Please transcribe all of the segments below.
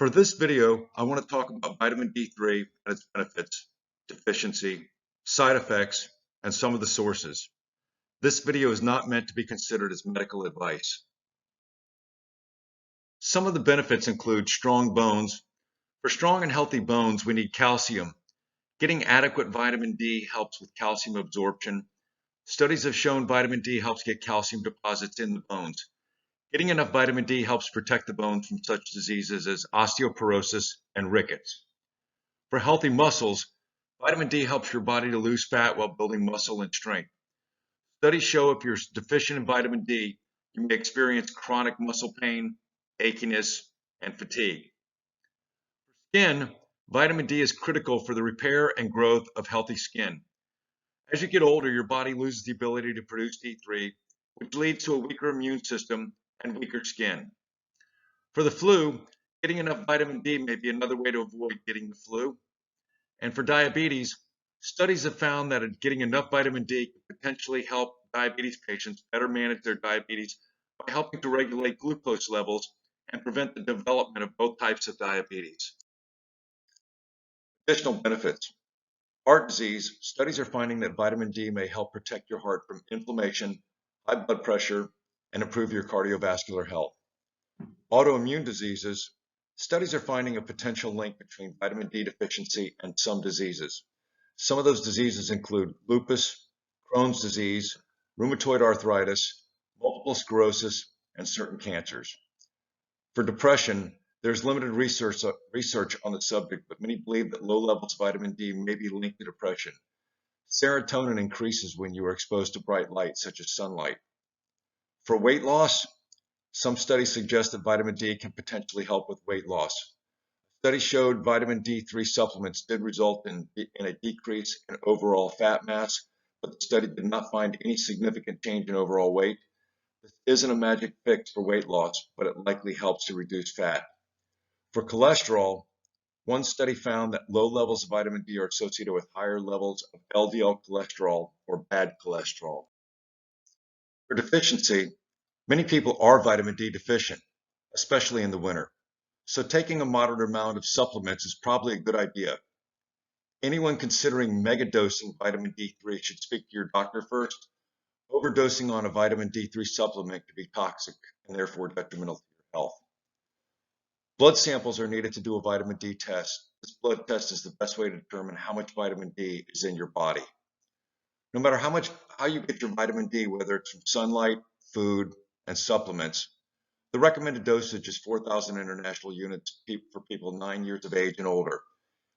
For this video, I want to talk about vitamin D3 and its benefits, deficiency, side effects, and some of the sources. This video is not meant to be considered as medical advice. Some of the benefits include strong bones. For strong and healthy bones, we need calcium. Getting adequate vitamin D helps with calcium absorption. Studies have shown vitamin D helps get calcium deposits in the bones. Getting enough vitamin D helps protect the bones from such diseases as osteoporosis and rickets. For healthy muscles, vitamin D helps your body to lose fat while building muscle and strength. Studies show if you're deficient in vitamin D, you may experience chronic muscle pain, achiness, and fatigue. For skin, vitamin D is critical for the repair and growth of healthy skin. As you get older, your body loses the ability to produce D3, which leads to a weaker immune system and weaker skin. For the flu, getting enough vitamin D may be another way to avoid getting the flu. And for diabetes, studies have found that getting enough vitamin D can potentially help diabetes patients better manage their diabetes by helping to regulate glucose levels and prevent the development of both types of diabetes. Additional benefits. Heart disease, studies are finding that vitamin D may help protect your heart from inflammation, high blood pressure, and improve your cardiovascular health. Autoimmune diseases, studies are finding a potential link between vitamin D deficiency and some diseases. Some of those diseases include lupus, Crohn's disease, rheumatoid arthritis, multiple sclerosis, and certain cancers. For depression, there's limited research on the subject, but many believe that low levels of vitamin D may be linked to depression. Serotonin increases when you are exposed to bright light, such as sunlight. For weight loss, some studies suggest that vitamin D can potentially help with weight loss. Studies showed vitamin D3 supplements did result in a decrease in overall fat mass, but the study did not find any significant change in overall weight. This isn't a magic fix for weight loss, but it likely helps to reduce fat. For cholesterol, one study found that low levels of vitamin D are associated with higher levels of LDL cholesterol or bad cholesterol. For deficiency, many people are vitamin D deficient, especially in the winter. So taking a moderate amount of supplements is probably a good idea. Anyone considering megadosing vitamin D3 should speak to your doctor first. Overdosing on a vitamin D3 supplement could be toxic and therefore detrimental to your health. Blood samples are needed to do a vitamin D test. This blood test is the best way to determine how much vitamin D is in your body. No matter how you get your vitamin D, whether it's from sunlight, food, and supplements, the recommended dosage is 4,000 international units for people 9 years of age and older.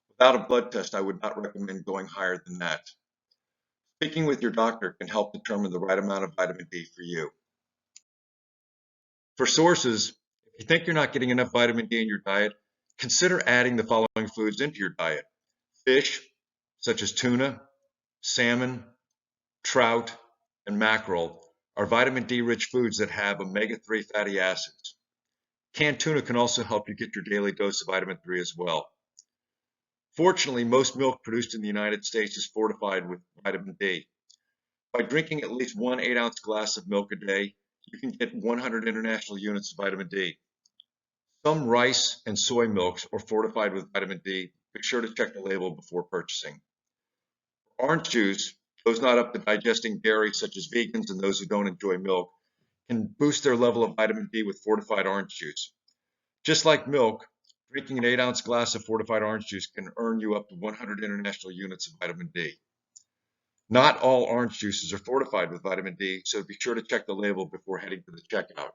Without a blood test, I would not recommend going higher than that. Speaking with your doctor can help determine the right amount of vitamin D for you. For sources, if you think you're not getting enough vitamin D in your diet, consider adding the following foods into your diet. Fish, such as tuna, salmon, trout, and mackerel, are vitamin D-rich foods that have omega-3 fatty acids. Canned tuna can also help you get your daily dose of vitamin 3 as well. Fortunately, most milk produced in the United States is fortified with vitamin D. By drinking at least 1 8-ounce glass of milk a day, you can get 100 international units of vitamin D. Some rice and soy milks are fortified with vitamin D. Be sure to check the label before purchasing. Orange juice, those not up to digesting dairy, such as vegans and those who don't enjoy milk, can boost their level of vitamin D with fortified orange juice. Just like milk, drinking an 8-ounce glass of fortified orange juice can earn you up to 100 international units of vitamin D. Not all orange juices are fortified with vitamin D, so be sure to check the label before heading to the checkout.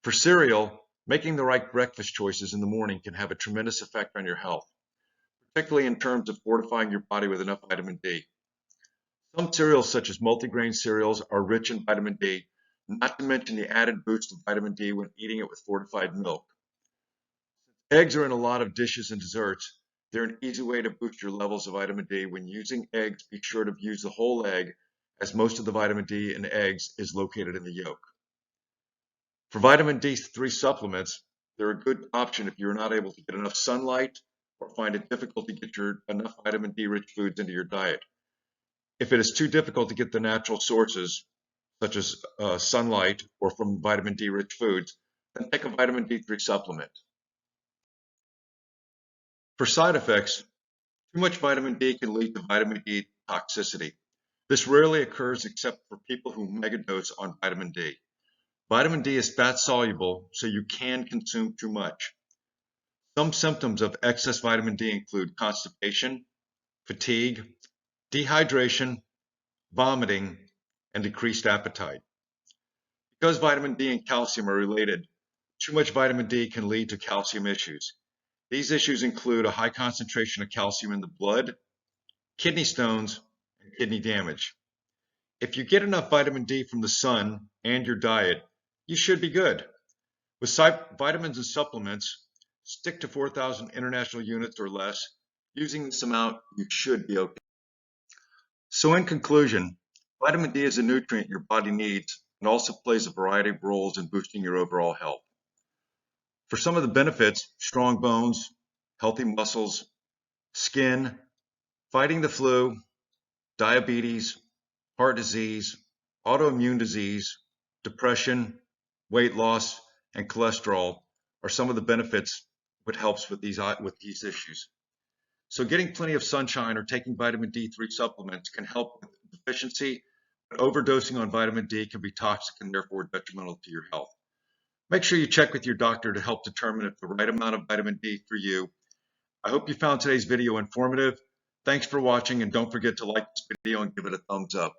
For cereal, making the right breakfast choices in the morning can have a tremendous effect on your health, particularly in terms of fortifying your body with enough vitamin D. Some cereals, such as multigrain cereals, are rich in vitamin D, not to mention the added boost of vitamin D when eating it with fortified milk. Eggs are in a lot of dishes and desserts. They're an easy way to boost your levels of vitamin D. When using eggs, be sure to use the whole egg, as most of the vitamin D in eggs is located in the yolk. For vitamin D3 supplements, they're a good option if you're not able to get enough sunlight or find it difficult to get enough vitamin D-rich foods into your diet. If it is too difficult to get the natural sources, such as sunlight or from vitamin D-rich foods, then take a vitamin D3 supplement. For side effects, too much vitamin D can lead to vitamin D toxicity. This rarely occurs except for people who megadose on vitamin D. Vitamin D is fat soluble, so you can consume too much. Some symptoms of excess vitamin D include constipation, fatigue, dehydration, vomiting, and decreased appetite. Because vitamin D and calcium are related, too much vitamin D can lead to calcium issues. These issues include a high concentration of calcium in the blood, kidney stones, and kidney damage. If you get enough vitamin D from the sun and your diet, you should be good. With vitamins and supplements, stick to 4,000 international units or less. Using this amount, you should be okay. So in conclusion, vitamin D is a nutrient your body needs and also plays a variety of roles in boosting your overall health. For some of the benefits, strong bones, healthy muscles, skin, fighting the flu, diabetes, heart disease, autoimmune disease, depression, weight loss, and cholesterol are some of the benefits what helps with these issues. So getting plenty of sunshine or taking vitamin D3 supplements can help with deficiency, but overdosing on vitamin D can be toxic and therefore detrimental to your health. Make sure you check with your doctor to help determine if the right amount of vitamin D for you. I hope you found today's video informative. Thanks for watching, and don't forget to like this video and give it a thumbs up.